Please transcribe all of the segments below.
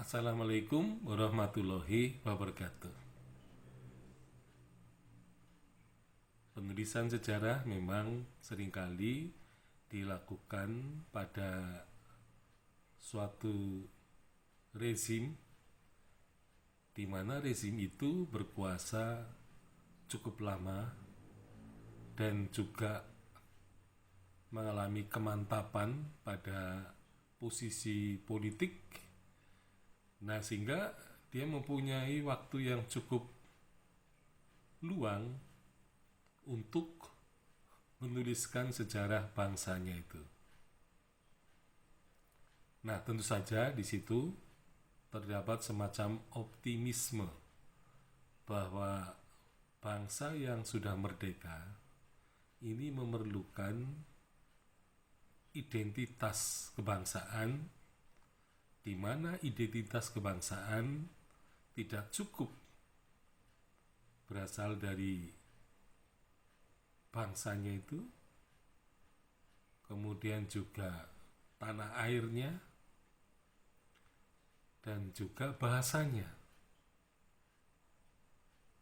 Assalamualaikum warahmatullahi wabarakatuh. Penulisan sejarah memang seringkali dilakukan pada suatu rezim di mana rezim itu berkuasa cukup lama dan juga mengalami kemantapan pada posisi politik. Nah, sehingga dia mempunyai waktu yang cukup luang untuk menuliskan sejarah bangsanya itu. Nah, tentu saja di situ terdapat semacam optimisme bahwa bangsa yang sudah merdeka ini memerlukan identitas kebangsaan, di mana identitas kebangsaan tidak cukup berasal dari bangsanya itu, kemudian juga tanah airnya, dan juga bahasanya.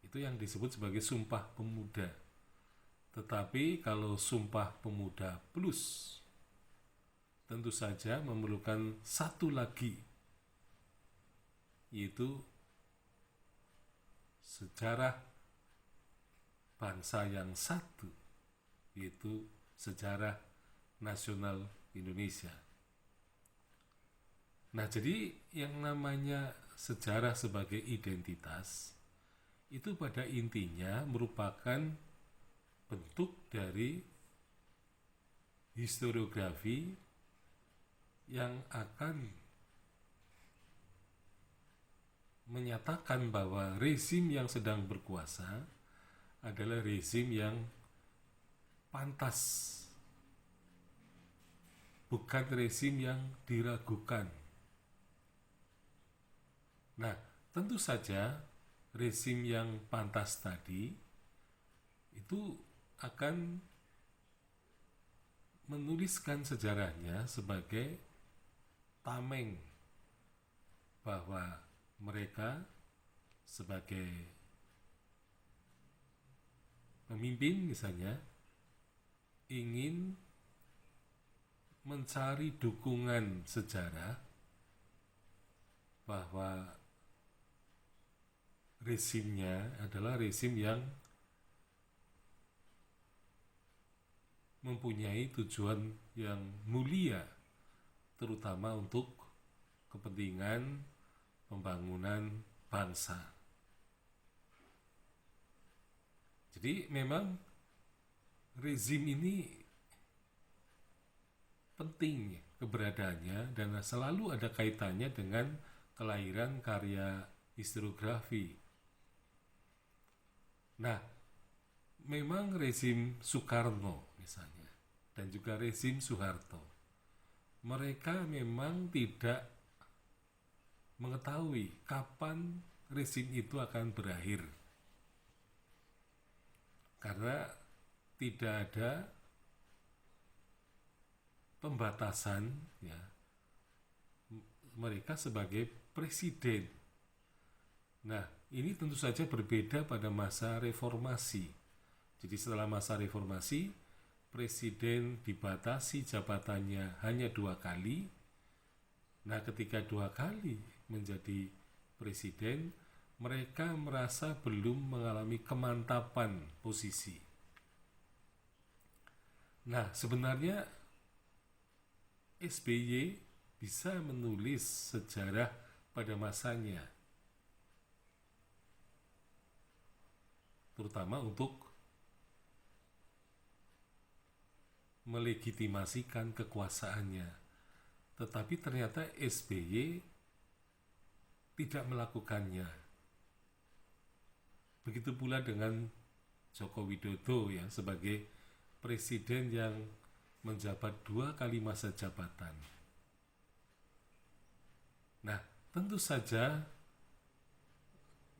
Itu yang disebut sebagai Sumpah Pemuda. Tetapi kalau Sumpah Pemuda plus, tentu saja memerlukan satu lagi, yaitu sejarah bangsa yang satu, yaitu sejarah nasional Indonesia. Nah, jadi yang namanya sejarah sebagai identitas itu pada intinya merupakan bentuk dari historiografi yang akan menyatakan bahwa rezim yang sedang berkuasa adalah rezim yang pantas, bukan rezim yang diragukan. Nah, tentu saja rezim yang pantas tadi itu akan menuliskan sejarahnya sebagai tameng bahwa mereka sebagai pemimpin misalnya ingin mencari dukungan sejarah bahwa rezimnya adalah rezim yang mempunyai tujuan yang mulia, terutama untuk kepentingan pembangunan bangsa. Jadi memang rezim ini penting keberadaannya dan selalu ada kaitannya dengan kelahiran karya historiografi. Nah, memang rezim Soekarno misalnya dan juga rezim Soeharto, mereka memang tidak mengetahui kapan rezim itu akan berakhir, karena tidak ada pembatasan ya mereka sebagai presiden. Nah, ini tentu saja berbeda pada masa reformasi. Jadi setelah masa reformasi, presiden dibatasi jabatannya hanya 2 kali. Nah, ketika 2 kali menjadi presiden, mereka merasa belum mengalami kemantapan posisi. Nah, sebenarnya SBY bisa menulis sejarah pada masanya, terutama untuk melegitimasikan kekuasaannya. Tetapi ternyata SBY tidak melakukannya. Begitu pula dengan Joko Widodo ya, sebagai presiden yang menjabat 2 kali masa jabatan. Nah, tentu saja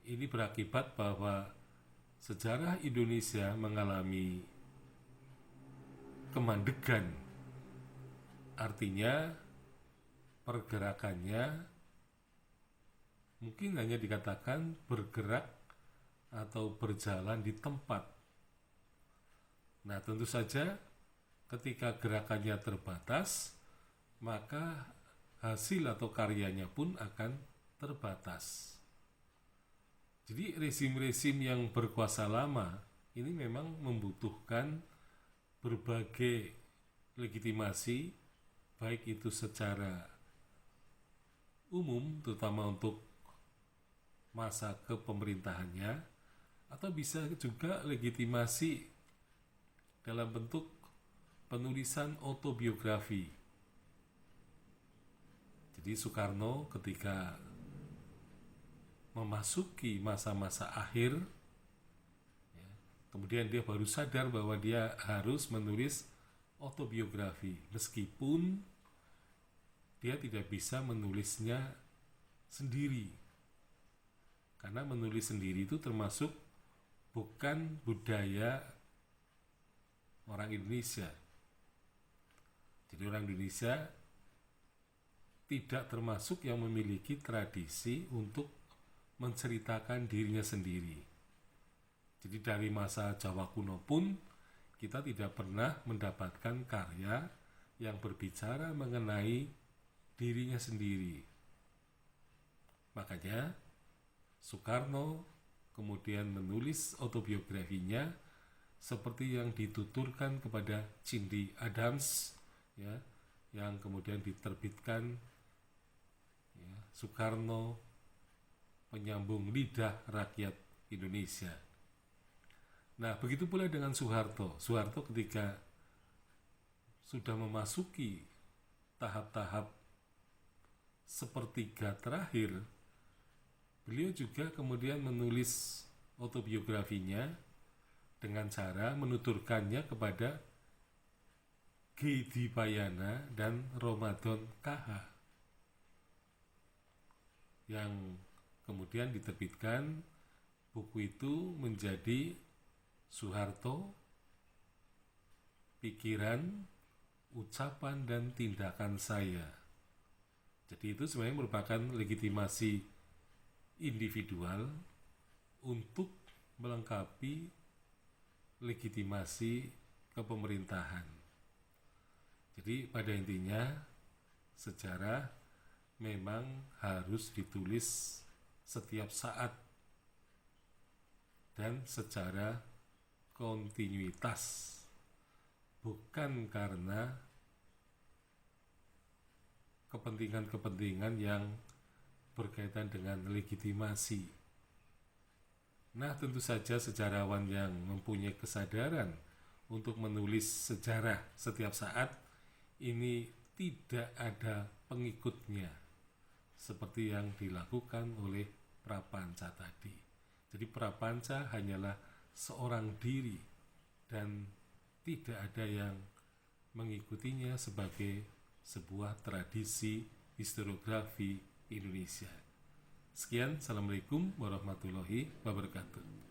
ini berakibat bahwa sejarah Indonesia mengalami kemandegan. Artinya pergerakannya mungkin hanya dikatakan bergerak atau berjalan di tempat. Nah, tentu saja ketika gerakannya terbatas, maka hasil atau karyanya pun akan terbatas. Jadi rezim-rezim yang berkuasa lama ini memang membutuhkan berbagai legitimasi, baik itu secara umum terutama untuk masa kepemerintahannya, atau bisa juga legitimasi dalam bentuk penulisan autobiografi. Jadi Soekarno ketika memasuki masa-masa akhir, ya, kemudian dia baru sadar bahwa dia harus menulis autobiografi, meskipun dia tidak bisa menulisnya sendiri, karena menulis sendiri itu termasuk bukan budaya orang Indonesia. Jadi orang Indonesia tidak termasuk yang memiliki tradisi untuk menceritakan dirinya sendiri. Jadi dari masa Jawa kuno pun kita tidak pernah mendapatkan karya yang berbicara mengenai dirinya sendiri. Makanya Soekarno kemudian menulis autobiografinya seperti yang dituturkan kepada Cindy Adams, ya, yang kemudian diterbitkan, ya, Soekarno penyambung lidah rakyat Indonesia. Nah, begitu pula dengan Soeharto. Soeharto ketika sudah memasuki tahap-tahap sepertiga terakhir, beliau juga kemudian menulis autobiografinya dengan cara menuturkannya kepada G. Dipayana dan Ramadan KH, yang kemudian diterbitkan. Buku itu menjadi Soeharto, Pikiran, Ucapan dan Tindakan Saya. Jadi itu sebenarnya merupakan legitimasi individual untuk melengkapi legitimasi kepemerintahan. Jadi pada intinya sejarah memang harus ditulis setiap saat dan secara kontinuitas, bukan karena kepentingan-kepentingan yang berkaitan dengan legitimasi. Nah, tentu saja sejarawan yang mempunyai kesadaran untuk menulis sejarah setiap saat ini tidak ada pengikutnya, seperti yang dilakukan oleh Prapanca tadi. Jadi Prapanca hanyalah seorang diri dan tidak ada yang mengikutinya sebagai sebuah tradisi historiografi Indonesia. Sekian, Assalamualaikum warahmatullahi wabarakatuh.